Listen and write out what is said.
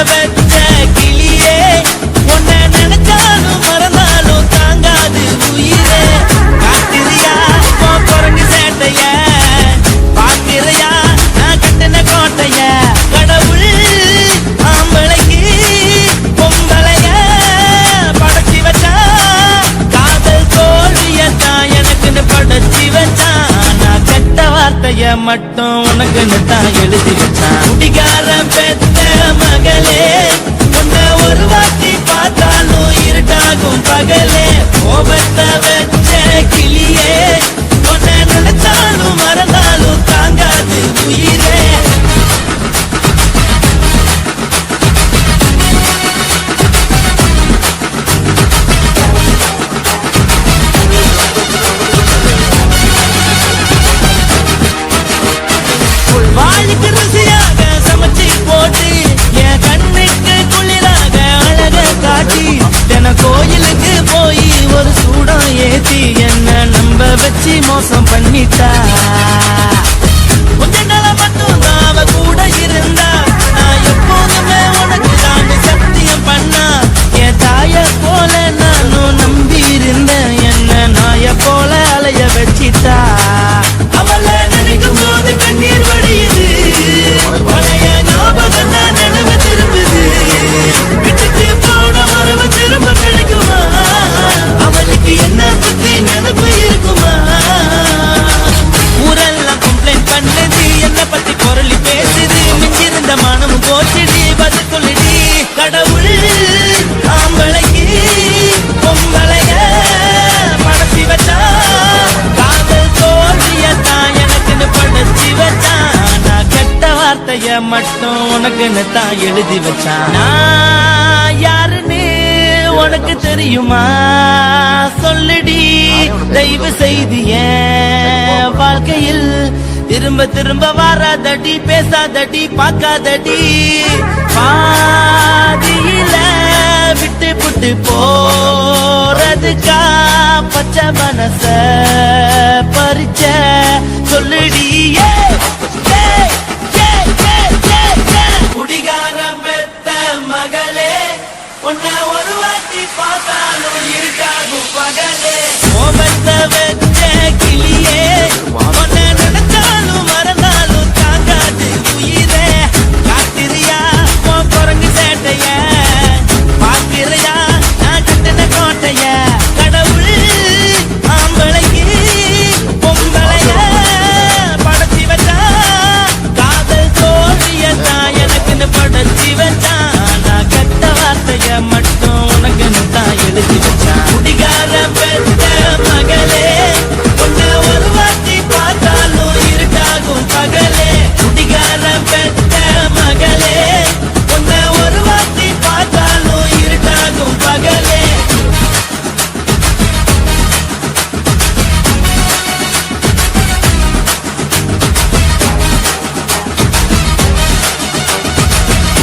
வச்ச கிளியே உன்னை நினைச்சாலும் மறந்தாலும் தாங்காது உயிரே காத்திரியா குரங்கு சேட்டைய பாக்கிறையா நான் கட்டின கோட்டைய கடவுள் ஆம்பளைக்கு பொம்பளைய படைச்சி வச்சா காதல் தோழியத்தான் எனக்குன்னு படைச்சி வச்சான் நான் கெட்ட வார்த்தைய மட்டும் உனக்குன்னு தான் எழுதி வச்சான் குடிகாரன் பெத்த மகளே உன்னை ஒரு வாட்டி பார்த்தாலும் இருட்டாகும் பகலே கோபத்தை வச்ச கிளியே உன்னை நினைச்சாலும் மறந்தாலும் தாங்காது உயிரே வாழிக்கு ருசியாக சமைச்சி போட்டு என் கண்ணுக்கு குளிராக அழக காட்டி தின கோயிலுக்கு போய் ஒரு சூடம் ஏத்தி என்ன நம்ப வச்சு மோசம் பண்ணிட்டா கொஞ்ச நாள மட்டும் தான் அவ கூட இருந்தா நான் எப்போதுமே உனக்கு தான் சத்தியம் பண்ணா என் தாய போல நானும் நம்பி இருந்தேன் என்ன நாய போல அலைய வச்சிட்டா அவளை நினைக்கும் போது கண்ணீர் வடியுது பழைய ஞாபகம் தான் நினைவு திரும்புது விட்டுட்டு போன வரவு திரும்ப கிடைக்குமா அவளுக்கு என்ன பத்தி நினைப்பு இருக்குமா ஊரெல்லாம் கம்ப்ளைண்ட் பண்ணுது என்ன பத்தி பொருளி பேசுது மிஞ்சிருந்த மனமும் போச்சுடி பதில் சொல்லுடி கடவுள் ஆம்பளைக்கு பொம்பளைய படைச்சி வச்சா காதல் தோழியத்தான் எனக்குன்னு படைச்சி வச்சான் நான் கெட்ட வார்த்தைய மட்டும் உனக்குன்னு தான் எழுதி வச்சான் நான் யாருன்னு உனக்கு தெரியுமா சொல்லுடி தயவு செய்து என் வாழ்க்கையில் திரும்ப திரும்ப வராதடி பேசாதடி பார்க்காதடி பாதியில விட்டு புட்டு போறதுக்கா பச்சை மனச பறிச்ச சொல்லுடியே